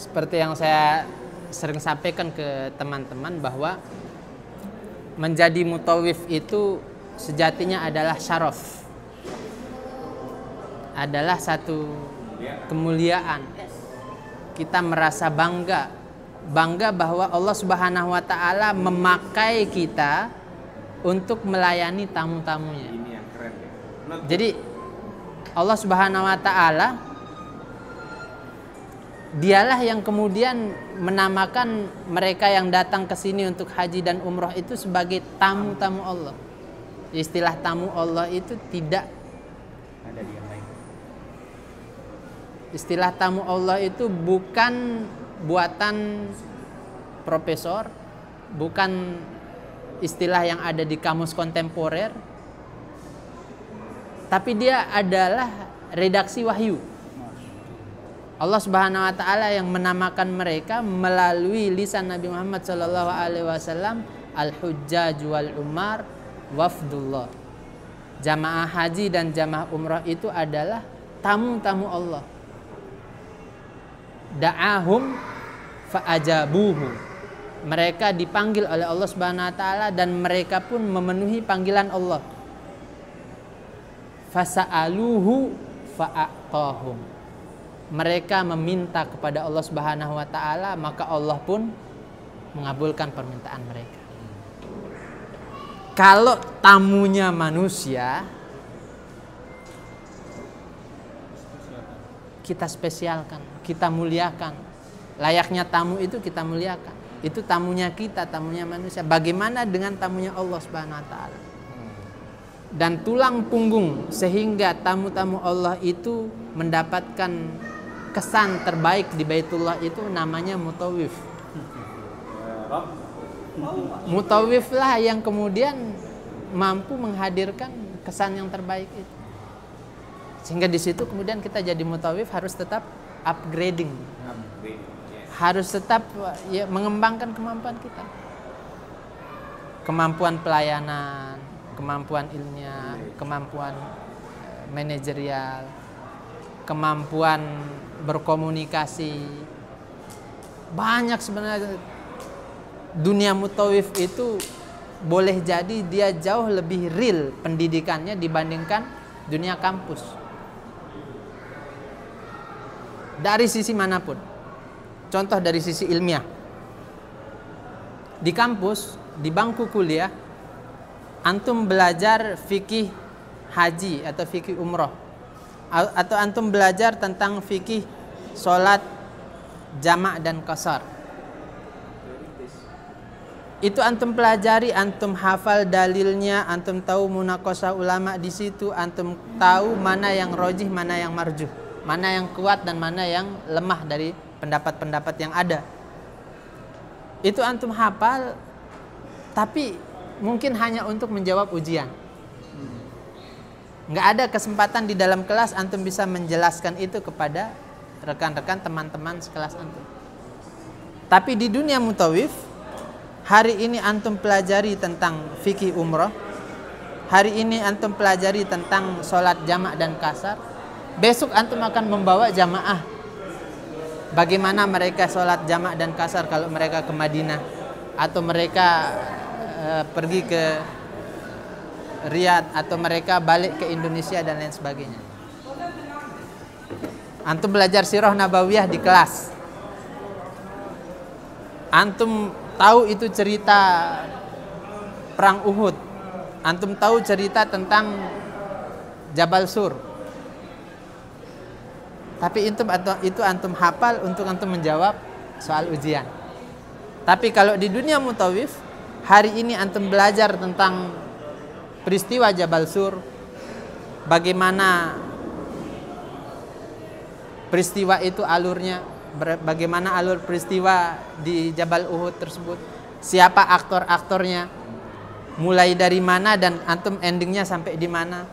seperti yang saya sering sampaikan ke teman-teman bahwa menjadi mutawif itu sejatinya adalah syaraf, adalah satu kemuliaan. Kita merasa bangga bahwa Allah Subhanahu wa taala memakai kita untuk melayani tamu-tamunya. Ini yang keren ya. Jadi Allah Subhanahu wa taala dialah yang kemudian menamakan mereka yang datang ke sini untuk haji dan umroh itu sebagai tamu-tamu Allah. Istilah tamu Allah itu tidak Ada di yang lain. Istilah tamu Allah itu bukan buatan profesor, bukan istilah yang ada di kamus kontemporer, tapi dia adalah redaksi wahyu. Allah Subhanahu wa taala yang menamakan mereka melalui lisan Nabi Muhammad sallallahu alaihi wasallam al-hujjaj wal umar wafdullah. Jamaah haji dan jamaah umrah itu adalah tamu-tamu Allah. Da'ahum fa'ajabuhu. Mereka dipanggil oleh Allah Subhanahu wa taala dan mereka pun memenuhi panggilan Allah. Fasa'aluhu fa'atahum. Mereka meminta kepada Allah Subhanahu wa taala, maka Allah pun mengabulkan permintaan mereka. Kalau tamunya manusia, kita spesialkan, kita muliakan. Layaknya tamu itu kita muliakan. Itu tamunya kita, tamunya manusia. Bagaimana dengan tamunya Allah Subhanahu wa taala? Dan tulang punggung sehingga tamu-tamu Allah itu mendapatkan kesan terbaik di Baitullah itu namanya mutawif. Mutawif lah yang kemudian mampu menghadirkan kesan yang terbaik itu. Sehingga di situ kemudian kita jadi mutawif harus tetap upgrading. Harus tetap ya, mengembangkan kemampuan kita. Kemampuan pelayanan, kemampuan ilmiah, kemampuan manajerial, kemampuan berkomunikasi. Banyak sebenarnya. Dunia mutawif itu boleh jadi dia jauh lebih real pendidikannya dibandingkan dunia kampus. Dari sisi manapun. Contoh dari sisi ilmiah. Di kampus, di bangku kuliah, antum belajar fikih haji atau fikih umroh. Atau antum belajar tentang fikih sholat jamak dan qasar. Itu antum pelajari, antum hafal dalilnya, antum tahu munaqashah ulama di situ, antum tahu mana yang rojih, mana yang marjuh, mana yang kuat dan mana yang lemah dari pendapat-pendapat yang ada. Itu antum hafal, tapi mungkin hanya untuk menjawab ujian. Nggak ada kesempatan di dalam kelas antum bisa menjelaskan itu kepada rekan-rekan teman-teman sekelas antum. Tapi di dunia mutawif, hari ini antum pelajari tentang fikih umroh, hari ini antum pelajari tentang sholat jamak dan qasar, besok antum akan membawa jamaah. Bagaimana mereka sholat jamak dan qasar kalau mereka ke Madinah, atau mereka pergi ke Riyadh, atau mereka balik ke Indonesia dan lain sebagainya. Antum belajar sirah nabawiyah di kelas. Antum tahu itu cerita perang Uhud. Antum tahu cerita tentang Jabal Sur. Tapi itu antum hafal untuk antum menjawab soal ujian. Tapi kalau di dunia mutawif, hari ini antum belajar tentang peristiwa Jabal Sur, bagaimana peristiwa itu alurnya, bagaimana alur peristiwa di Jabal Uhud tersebut, siapa aktor-aktornya, mulai dari mana dan antum endingnya sampai di mana,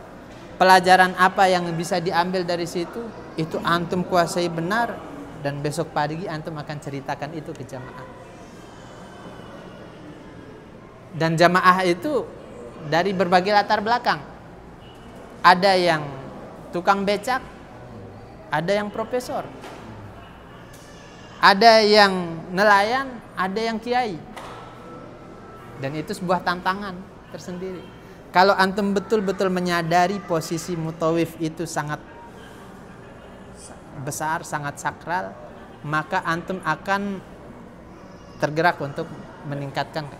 pelajaran apa yang bisa diambil dari situ, itu antum kuasai benar, dan besok pagi antum akan ceritakan itu ke jamaah. Dan jamaah itu dari berbagai latar belakang. Ada yang tukang becak, ada yang profesor, ada yang nelayan, ada yang kiai. Dan itu sebuah tantangan tersendiri. Kalau antum betul-betul menyadari posisi mutawif itu sangat besar, sangat sakral, maka antum akan tergerak untuk meningkatkan.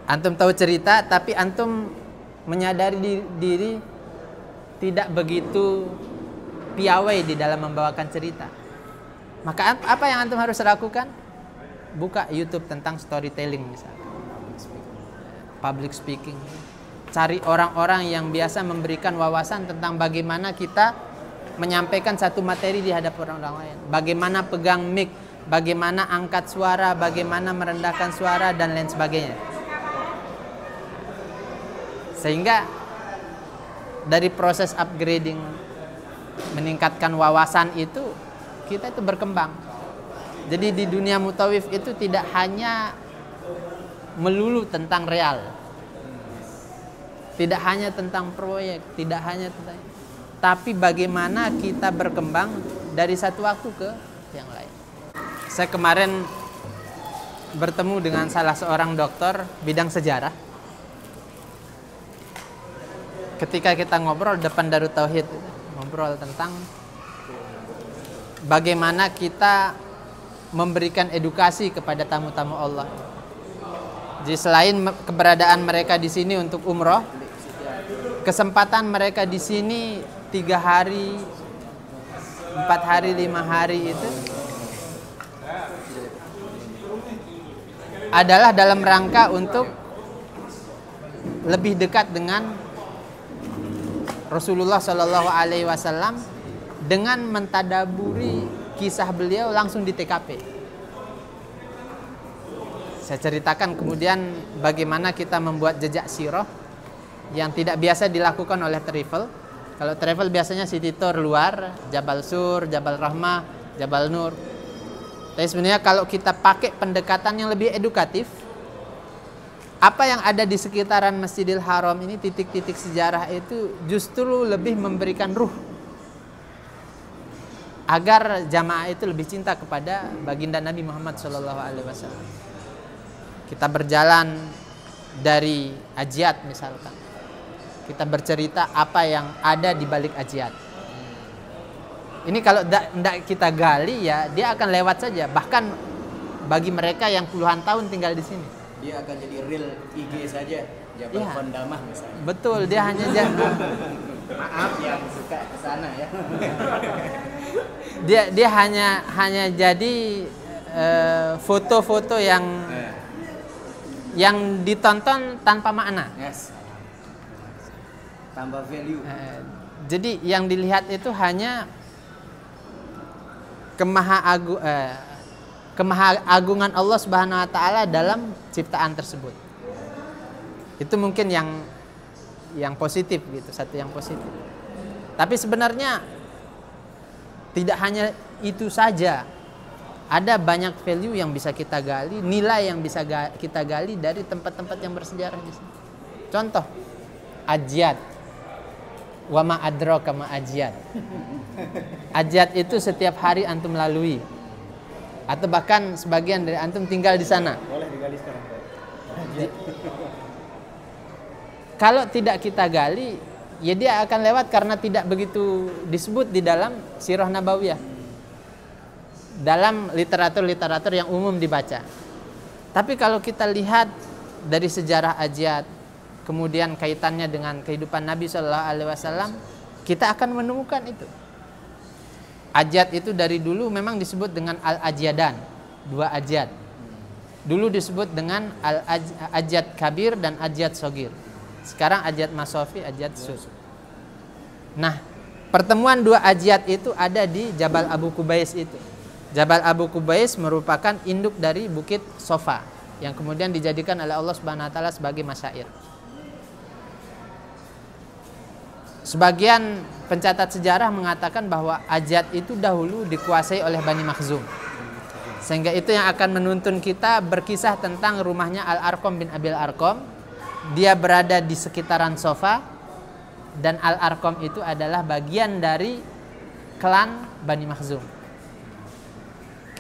Antum tahu cerita, tapi antum menyadari diri tidak begitu piawai di dalam membawakan cerita. Maka apa yang antum harus lakukan? Buka YouTube tentang storytelling misalnya, public speaking. Cari orang-orang yang biasa memberikan wawasan tentang bagaimana kita menyampaikan satu materi di hadapan orang lain. Bagaimana pegang mic, bagaimana angkat suara, bagaimana merendahkan suara, dan lain sebagainya. Sehingga dari proses upgrading, meningkatkan wawasan itu, kita itu berkembang. Jadi di dunia mutawif itu tidak hanya melulu tentang real, tidak hanya tentang proyek, tidak hanya tentang, tapi bagaimana kita berkembang dari satu waktu ke yang lain. Saya kemarin bertemu dengan salah seorang dokter bidang sejarah. Ketika kita ngobrol depan Darut Tauhid, ngobrol tentang bagaimana kita memberikan edukasi kepada tamu-tamu Allah. Jadi selain keberadaan mereka di sini untuk umroh, kesempatan mereka di sini 3 hari, 4 hari, 5 hari itu adalah dalam rangka untuk lebih dekat dengan Rasulullah Shallallahu Alaihi Wasallam dengan mentadaburi kisah beliau langsung di TKP. Saya ceritakan kemudian bagaimana kita membuat jejak sirah yang tidak biasa dilakukan oleh travel. Kalau travel biasanya city tour luar, Jabal Sur, Jabal Rahmah, Jabal Nur. Tapi sebenarnya kalau kita pakai pendekatan yang lebih edukatif, apa yang ada di sekitaran Masjidil Haram ini, titik-titik sejarah itu justru lebih memberikan ruh agar jamaah itu lebih cinta kepada baginda Nabi Muhammad SAW. Kita berjalan dari Ajiat misalkan, kita bercerita apa yang ada di balik Ajiat. Ini kalau tidak kita gali ya dia akan lewat saja. Bahkan bagi mereka yang puluhan tahun tinggal di sini, dia akan jadi real IG saja, Jabal Kondamah misalnya. Betul, dia hanya maaf yang suka ke sana ya. Dia hanya jadi foto-foto yang ditonton tanpa makna. Yes. Tambah value. Jadi yang dilihat itu hanya kemahaagungan Allah Subhanahu wa taala dalam ciptaan tersebut. Itu mungkin yang positif gitu, satu yang positif. Tapi sebenarnya tidak hanya itu saja. Ada banyak value yang bisa kita gali, nilai yang bisa kita gali dari tempat-tempat yang bersejarah di sini. Contoh, Ajiat. Wa ma adraka ma Ajiat. Ajiat itu setiap hari antum lalui. Atau bahkan sebagian dari antum tinggal di sana. Boleh digali sekarang, Pak. Kalau tidak kita gali, ya dia akan lewat karena tidak begitu disebut di dalam Sirah Nabawiyah, dalam literatur-literatur yang umum dibaca. Tapi kalau kita lihat dari sejarah Ajiat, kemudian kaitannya dengan kehidupan Nabi Shallallahu Alaihi Wasallam, kita akan menemukan itu. Ajiat itu dari dulu memang disebut dengan Al-Ajiadan, 2 Ajiat. Dulu disebut dengan Al-Ajiat Kabir dan Ajiat Sogir. Sekarang Ajiat Masofi, Ajiat Sus. Nah, pertemuan 2 Ajiat itu ada di Jabal Abu Kubais itu. Jabal Abu Kubais merupakan induk dari Bukit Sofa yang kemudian dijadikan oleh Allah Subhanahu wa taala sebagai masyair. Sebagian pencatat sejarah mengatakan bahwa Ajiat itu dahulu dikuasai oleh Bani Makhzum. Sehingga itu yang akan menuntun kita berkisah tentang rumahnya Al-Arqam bin Abil Arqam. Dia berada di sekitaran Sofa, dan Al-Arqam itu adalah bagian dari klan Bani Makhzum.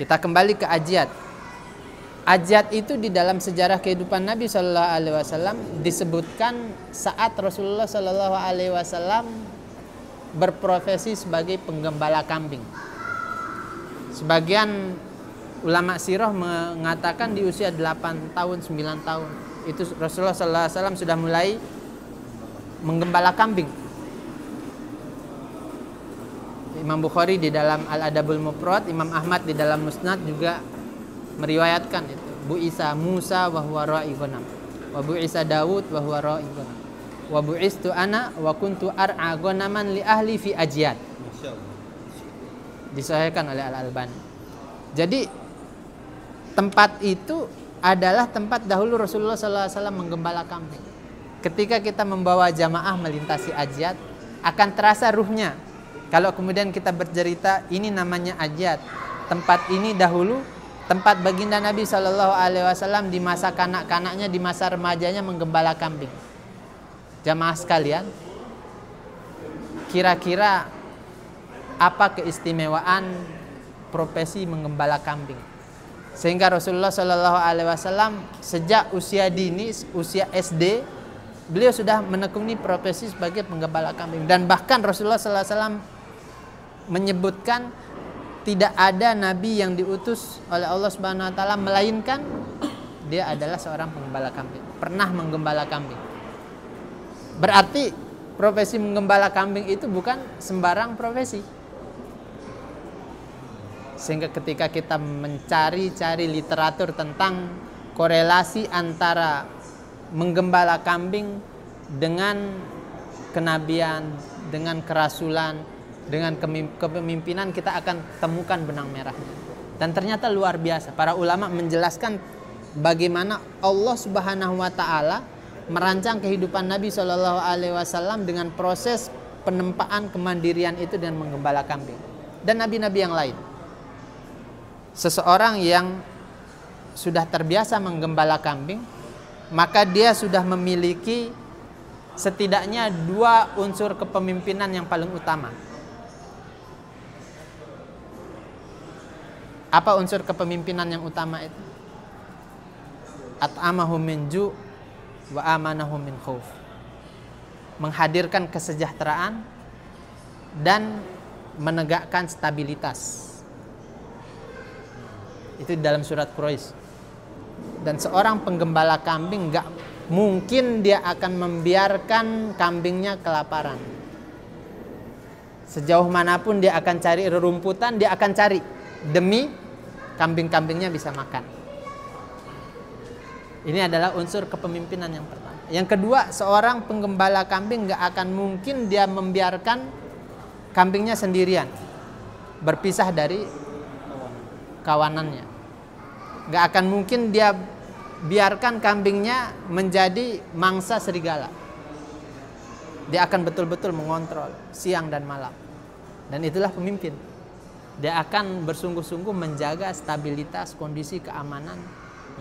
Kita kembali ke ajiyat. Ajiyat itu di dalam sejarah kehidupan Nabi Shallallahu Alaihi Wasallam disebutkan saat Rasulullah Shallallahu Alaihi Wasallam berprofesi sebagai penggembala kambing. Sebagian ulama sirah mengatakan di usia 8 tahun, 9 tahun itu Rasulullah Shallallahu Alaihi Wasallam sudah mulai menggembala kambing. Imam Bukhari di dalam Al-Adabul Mufrad, Imam Ahmad di dalam Musnad juga meriwayatkan itu. Bu Isa Musa wa huwa ra'i ghanam. Wa Bu Isa Daud wa huwa ra'i ghanam. Wa bu'istu ana wa kuntu ar'a ghanaman li ahli fi ajiyat. Disahihkan oleh Al-Albani. Jadi tempat itu adalah tempat dahulu Rasulullah SAW menggembala kambing. Ketika kita membawa jamaah melintasi ajiyat, akan terasa ruhnya. Kalau kemudian kita bercerita, ini namanya ajiyat. Tempat ini dahulu tempat baginda Nabi SAW di masa kanak-kanaknya, di masa remajanya menggembala kambing. Jamaah sekalian, kira-kira apa keistimewaan profesi menggembala kambing? Sehingga Rasulullah SAW sejak usia dini, usia SD, beliau sudah menekuni profesi sebagai penggembala kambing. Dan bahkan Rasulullah SAW menyebutkan tidak ada nabi yang diutus oleh Allah Subhanahu wa taala melainkan dia adalah seorang penggembala kambing, pernah menggembala kambing. Berarti profesi menggembala kambing itu bukan sembarang profesi. Sehingga ketika kita mencari-cari literatur tentang korelasi antara menggembala kambing dengan kenabian, dengan kerasulan, dengan kepemimpinan, kita akan temukan benang merahnya. Dan ternyata luar biasa. Para ulama menjelaskan bagaimana Allah Subhanahu wa taala merancang kehidupan Nabi Shallallahu alaihi wasallam dengan proses penempaan kemandirian itu dengan menggembala kambing. Dan nabi-nabi yang lain. Seseorang yang sudah terbiasa menggembala kambing, maka dia sudah memiliki setidaknya 2 unsur kepemimpinan yang paling utama. Apa unsur kepemimpinan yang utama itu? At'amahum min ju' wa amanahum min khauf. Menghadirkan kesejahteraan dan menegakkan stabilitas. Itu dalam surat Quraisy. Dan seorang penggembala kambing gak mungkin dia akan membiarkan kambingnya kelaparan. Sejauh manapun dia akan cari rerumputan, dia akan cari demi kambing-kambingnya bisa makan. Ini adalah unsur kepemimpinan yang pertama. Yang kedua, seorang penggembala kambing gak akan mungkin dia membiarkan kambingnya sendirian, berpisah dari kawanannya. Gak akan mungkin dia biarkan kambingnya menjadi mangsa serigala. Dia akan betul-betul mengontrol siang dan malam. Dan itulah pemimpin. Dia akan bersungguh-sungguh menjaga stabilitas kondisi keamanan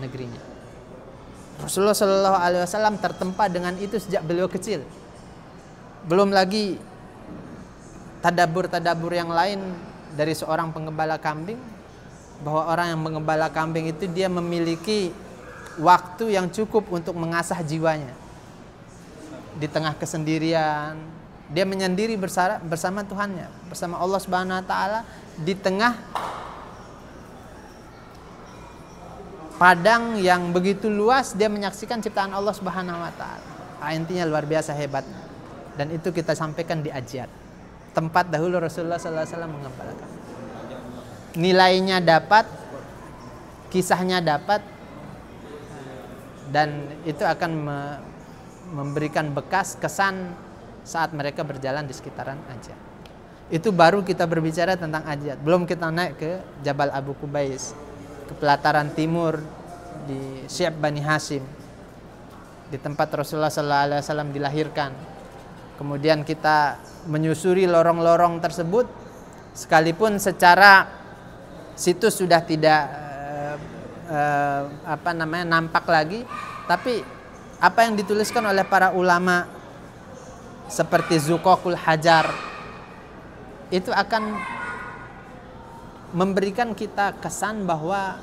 negerinya. Rasulullah Shallallahu Alaihi Wasallam tertempa dengan itu sejak beliau kecil. Belum lagi tadabur-tadabur yang lain dari seorang penggembala kambing, bahwa orang yang menggembala kambing itu dia memiliki waktu yang cukup untuk mengasah jiwanya. Di tengah kesendirian, dia menyendiri bersama Tuhannya, bersama Allah Subhanahu wa taala di tengah padang yang begitu luas, dia menyaksikan ciptaan Allah Subhanahu wa taala. Intinya luar biasa hebat. Dan itu kita sampaikan di Ajiyat. Tempat dahulu Rasulullah sallallahu alaihi wasallam menggembala kambing. Nilainya dapat, kisahnya dapat, dan itu akan memberikan bekas kesan saat mereka berjalan di sekitaran Ajiyat. Itu baru kita berbicara tentang Ajiyat. Belum kita naik ke Jabal Abu Kubais, ke pelataran timur di Syekh Bani Hashim, di tempat Rasulullah SAW dilahirkan. Kemudian kita menyusuri lorong-lorong tersebut, sekalipun secara situs sudah tidak nampak lagi, tapi apa yang dituliskan oleh para ulama seperti Zuqaqul Hajar itu akan memberikan kita kesan bahwa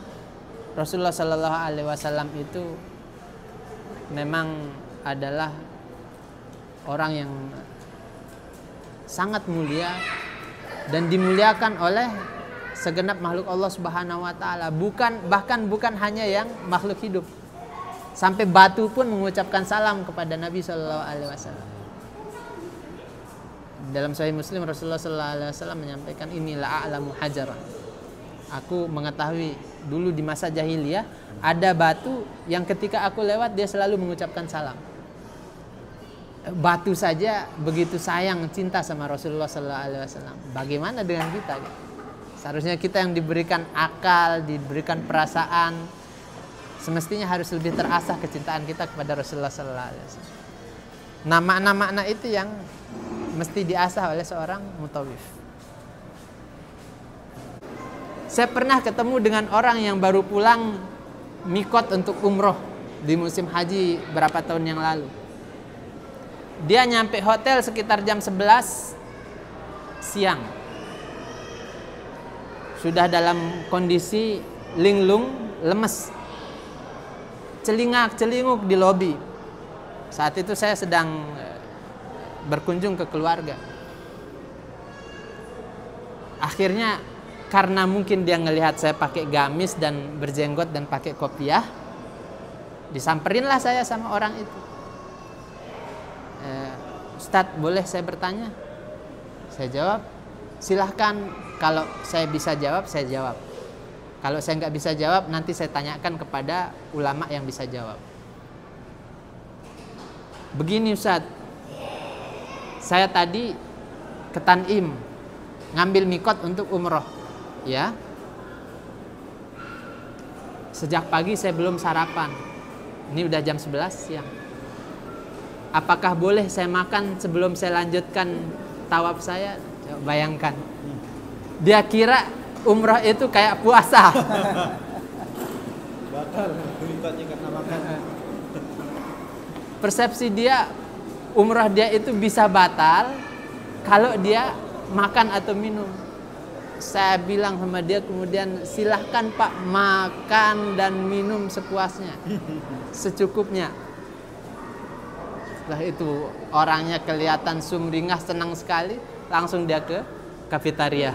Rasulullah Shallallahu Alaihi Wasallam itu memang adalah orang yang sangat mulia dan dimuliakan oleh segenap makhluk Allah Subhanahu Wa Taala. Bahkan bukan hanya yang makhluk hidup, sampai batu pun mengucapkan salam kepada Nabi Shallallahu Alaihi Wasallam. Dalam Sahih Muslim Rasulullah Shallallahu Alaihi Wasallam menyampaikan, inilah a'lamu hajaran. Aku mengetahui dulu di masa jahiliyah ada batu yang ketika aku lewat dia selalu mengucapkan salam. Batu saja begitu sayang cinta sama Rasulullah Sallallahu Alaihi Wasallam. Bagaimana dengan kita? Seharusnya kita yang diberikan akal, diberikan perasaan, semestinya harus lebih terasah kecintaan kita kepada Rasulullah Sallallahu Alaihi Wasallam. Nah, makna-makna itu yang mesti diasah oleh seorang mutawif. Saya pernah ketemu dengan orang yang baru pulang mikot untuk umroh di musim haji berapa tahun yang lalu. Dia nyampe hotel sekitar jam 11 siang. Sudah dalam kondisi linglung, lemes. Celingak-celinguk di lobi. Saat itu saya sedang berkunjung ke keluarga. Akhirnya karena mungkin dia ngelihat saya pakai gamis dan berjenggot dan pakai kopiah, disamperinlah saya sama orang itu. Ustadz, boleh saya bertanya? Saya jawab, silahkan. Kalau saya bisa jawab, saya jawab. Kalau saya nggak bisa jawab, nanti saya tanyakan kepada ulama yang bisa jawab. Begini Ustadz, saya tadi ke Tanim ngambil mikot untuk umroh, ya. Sejak pagi saya belum sarapan. Ini udah jam 11 siang. Apakah boleh saya makan sebelum saya lanjutkan tawaf saya? Bayangkan. Dia kira umroh itu kayak puasa. Batal mikotnya karena makan. Persepsi dia umroh dia itu bisa batal kalau dia makan atau minum. Saya bilang sama dia kemudian, silahkan Pak, makan dan minum sepuasnya, secukupnya. Setelah itu orangnya kelihatan sumringah, senang sekali, langsung dia ke kafetaria.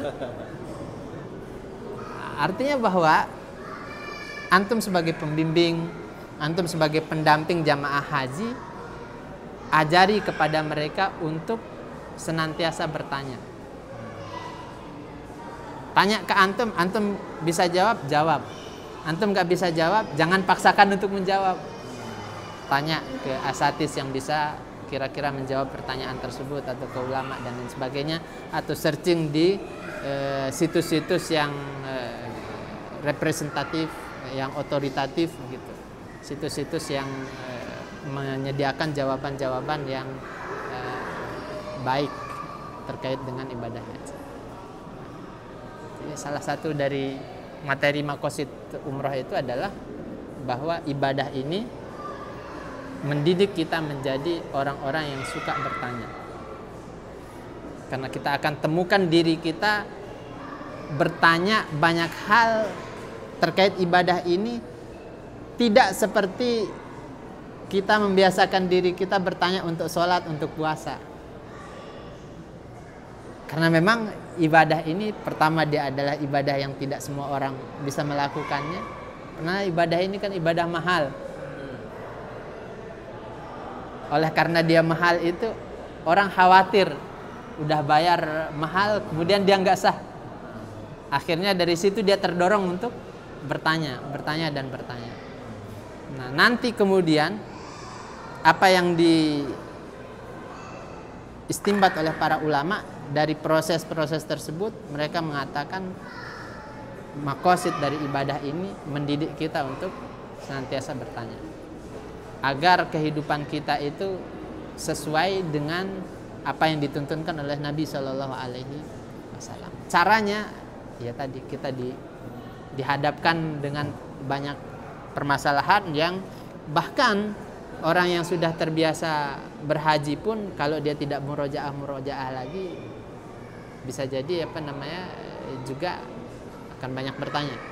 Artinya bahwa antum sebagai pembimbing, antum sebagai pendamping jamaah haji, ajari kepada mereka untuk senantiasa bertanya. Tanya ke antum, antum bisa jawab, jawab. Antum gak bisa jawab, jangan paksakan untuk menjawab. Tanya ke asatis yang bisa kira-kira menjawab pertanyaan tersebut, atau ke ulama dan lain sebagainya, atau searching di situs-situs yang representatif, yang otoritatif gitu. Situs-situs yang menyediakan jawaban-jawaban yang baik terkait dengan ibadah haji. Jadi salah satu dari materi maqasid umrah itu adalah bahwa ibadah ini mendidik kita menjadi orang-orang yang suka bertanya. Karena kita akan temukan diri kita bertanya banyak hal terkait ibadah ini, tidak seperti kita membiasakan diri kita bertanya untuk sholat, untuk puasa. Karena memang ibadah ini, pertama dia adalah ibadah yang tidak semua orang bisa melakukannya. Karena ibadah ini kan ibadah mahal. Oleh karena dia mahal itu, orang khawatir udah bayar mahal kemudian dia nggak sah. Akhirnya dari situ dia terdorong untuk bertanya dan bertanya. Nah, nanti kemudian apa yang diistimbat oleh para ulama dari proses-proses tersebut, mereka mengatakan maqasid dari ibadah ini mendidik kita untuk senantiasa bertanya, agar kehidupan kita itu sesuai dengan apa yang dituntunkan oleh Nabi Shallallahu Alaihi Wasallam. Caranya, ya tadi kita dihadapkan dengan banyak permasalahan yang bahkan orang yang sudah terbiasa berhaji pun kalau dia tidak murojaah lagi, bisa jadi juga akan banyak bertanya.